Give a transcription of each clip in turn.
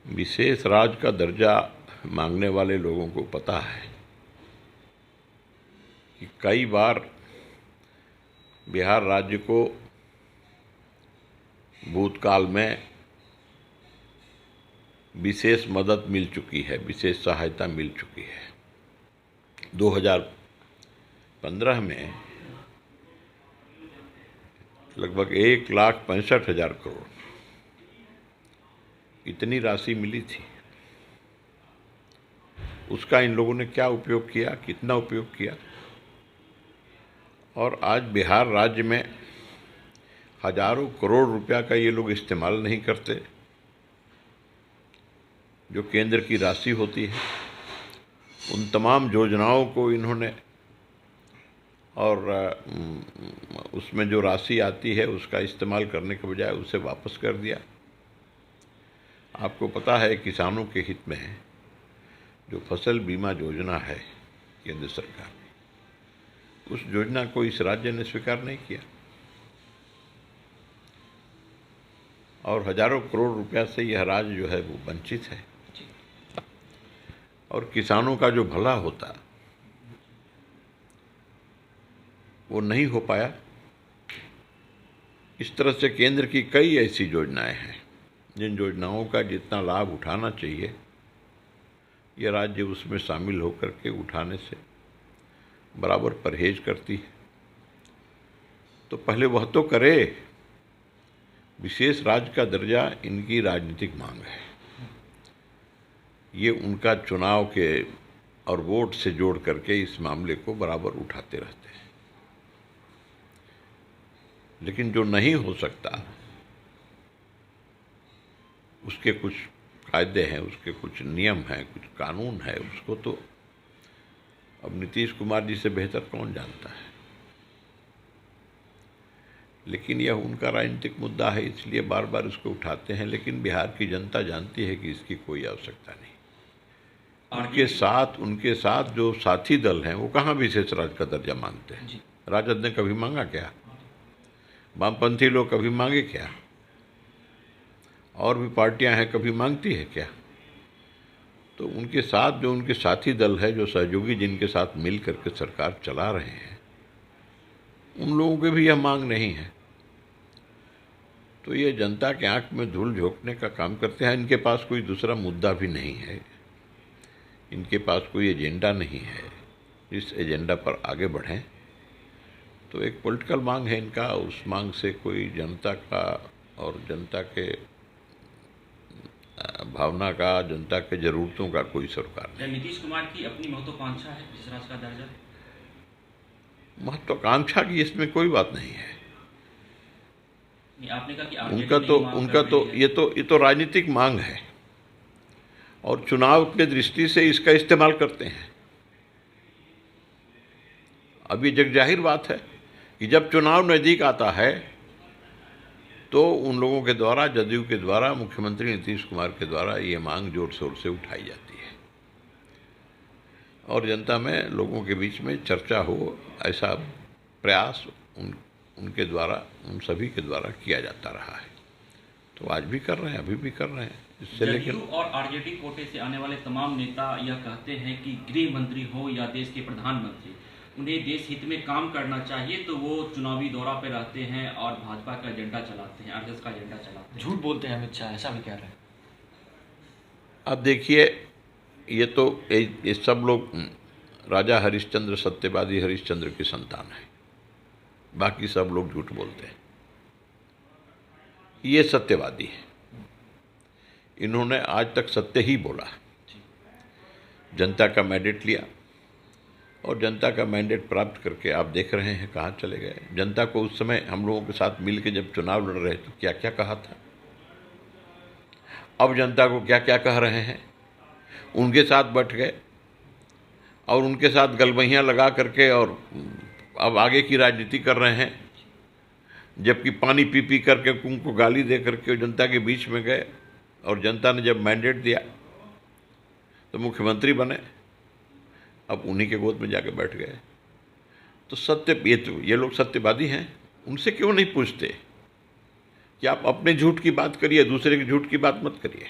विशेष राज्य का दर्जा मांगने वाले लोगों को पता है कि कई बार बिहार राज्य को भूतकाल में विशेष मदद मिल चुकी है, विशेष सहायता मिल चुकी है। 2015 में लगभग 1,65,000 करोड़ इतनी राशि मिली थी। उसका इन लोगों ने क्या उपयोग किया, कितना उपयोग किया? और आज बिहार राज्य में हजारों करोड़ रुपया का ये लोग इस्तेमाल नहीं करते। जो केंद्र की राशि होती है उन तमाम योजनाओं को इन्होंने, और उसमें जो राशि आती है उसका इस्तेमाल करने के बजाय उसे वापस कर दिया। आपको पता है किसानों के हित में है जो फसल बीमा योजना है केंद्र सरकार की, उस योजना को इस राज्य ने स्वीकार नहीं किया और हजारों करोड़ रुपया से यह राज्य जो है वो वंचित है। और किसानों का जो भला होता वो नहीं हो पाया। इस तरह से केंद्र की कई ऐसी योजनाएं हैं जिन योजनाओं का जितना लाभ उठाना चाहिए यह राज्य उसमें शामिल होकर के उठाने से बराबर परहेज करती है। तो पहले वह तो करे। विशेष राज्य का दर्जा इनकी राजनीतिक मांग है। ये उनका चुनाव के और वोट से जोड़ करके इस मामले को बराबर उठाते रहते हैं। लेकिन जो नहीं हो सकता उसके कुछ कायदे हैं, उसके कुछ नियम हैं, कुछ कानून है, उसको तो अब नीतीश कुमार जी से बेहतर कौन जानता है। लेकिन यह उनका राजनीतिक मुद्दा है, इसलिए बार बार इसको उठाते हैं। लेकिन बिहार की जनता जानती है कि इसकी कोई आवश्यकता नहीं। उनके साथ जो साथी दल हैं वो कहाँ विशेष राज्य का दर्जा मांगते हैं? राजद ने कभी मांगा क्या? वामपंथी लोग कभी मांगे क्या? और भी पार्टियां हैं, कभी मांगती है क्या? तो उनके साथ जो उनके साथी दल है, जो सहयोगी जिनके साथ मिल करके सरकार चला रहे हैं, उन लोगों के भी यह मांग नहीं है। तो ये जनता के आंख में धूल झोंकने का काम करते हैं। इनके पास कोई दूसरा मुद्दा भी नहीं है, इनके पास कोई एजेंडा नहीं है। इस एजेंडा पर आगे बढ़ें तो एक पॉलिटिकल मांग है इनका, उस मांग से कोई जनता का और जनता के भावना का, जनता के जरूरतों का कोई सरोकार नहीं। नीतीश कुमार की अपनी महत्वाकांक्षा है विशेष राज्य का दर्जा? महत्वाकांक्षा की इसमें कोई बात नहीं है। आपने कहा कि उनका तो ये तो राजनीतिक मांग है और चुनाव के दृष्टि से इसका इस्तेमाल करते हैं। अब ये जग जाहिर बात है कि जब चुनाव नज़दीक आता है तो उन लोगों के द्वारा, जदयू के द्वारा, मुख्यमंत्री नीतीश कुमार के द्वारा ये मांग जोर शोर से उठाई जाती है और जनता में, लोगों के बीच में चर्चा हो, ऐसा प्रयास उनके द्वारा, उन सभी के द्वारा किया जाता रहा है। तो आज भी कर रहे हैं, अभी भी कर रहे हैं। इससे लेकिन और आरजेडी कोटे से आने वाले तमाम नेता यह कहते हैं कि गृह मंत्री हो या देश के प्रधानमंत्री, उन्हें देश हित में काम करना चाहिए, तो वो चुनावी दौरा पे रहते हैं और भाजपा का एजेंडा चलाते हैं, आरएसएस का एजेंडा चलाते हैं। झूठ बोलते हैं अमित शाह, ऐसा भी कह रहे हैं। अब देखिए, ये सब लोग राजा हरिश्चंद्र, सत्यवादी हरिश्चंद्र की संतान है। बाकी सब लोग झूठ बोलते हैं। ये सत्यवादी है। इन्होंने आज तक सत्य ही बोला। जनता का मैंडेट लिया और जनता का मैंडेट प्राप्त करके आप देख रहे हैं कहाँ चले गए। जनता को उस समय हम लोगों के साथ मिल के जब चुनाव लड़ रहे तो क्या क्या कहा था, अब जनता को क्या क्या कह रहे हैं। उनके साथ बैठ गए और उनके साथ गलबहियाँ लगा करके और अब आगे की राजनीति कर रहे हैं। जबकि पानी पी पी करके, उनको गाली दे करके जनता के बीच में गए और जनता ने जब मैंडेट दिया तो मुख्यमंत्री बने। अब उन्हीं के गोद में जाके बैठ गए। तो ये लोग सत्यवादी हैं। उनसे क्यों नहीं पूछते कि आप अपने झूठ की बात करिए, दूसरे के झूठ की बात मत करिए।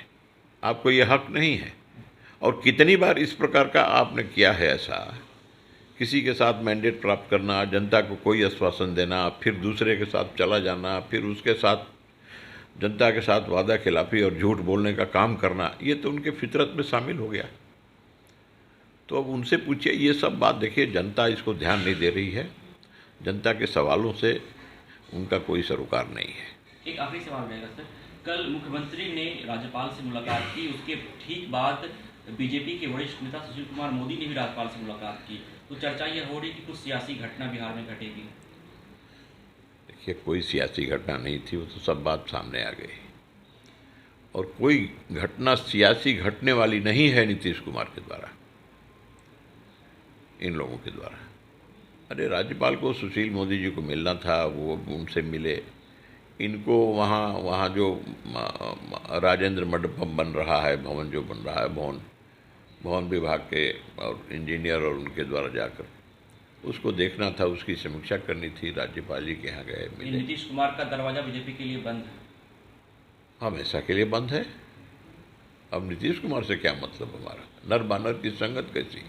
आपको ये हक नहीं है। और कितनी बार इस प्रकार का आपने किया है ऐसा, किसी के साथ मैंडेट प्राप्त करना, जनता को कोई आश्वासन देना, फिर दूसरे के साथ चला जाना, फिर उसके साथ जनता के साथ वादा खिलाफी और झूठ बोलने का काम करना, ये तो उनके फितरत में शामिल हो गया। तो अब उनसे पूछिए, ये सब बात देखिए, जनता इसको ध्यान नहीं दे रही है, जनता के सवालों से उनका कोई सरोकार नहीं है। एक आखिरी सवाल रहेगा सर, कल मुख्यमंत्री ने राज्यपाल से मुलाकात की, उसके ठीक बाद बीजेपी के वरिष्ठ नेता सुशील कुमार मोदी ने भी राज्यपाल से मुलाकात की, तो चर्चा यह हो रही कि कुछ सियासी घटना बिहार में घटेगी। देखिए, कोई सियासी घटना नहीं थी, वो तो सब बात सामने आ गई, और कोई घटना सियासी घटने वाली नहीं है नीतीश कुमार के द्वारा, इन लोगों के द्वारा। अरे राज्यपाल को सुशील मोदी जी को मिलना था, वो उनसे मिले। इनको वहाँ जो राजेंद्र मंडपम बन रहा है, भवन जो बन रहा है, भवन विभाग के और इंजीनियर और उनके द्वारा जाकर उसको देखना था, उसकी समीक्षा करनी थी। राज्यपाल जी के यहाँ गए, मिले। नीतीश कुमार का दरवाजा बीजेपी के लिए बंद है? हमेशा के लिए बंद है। अब नीतीश कुमार से क्या मतलब हमारा? नर बानर की संगत कैसी?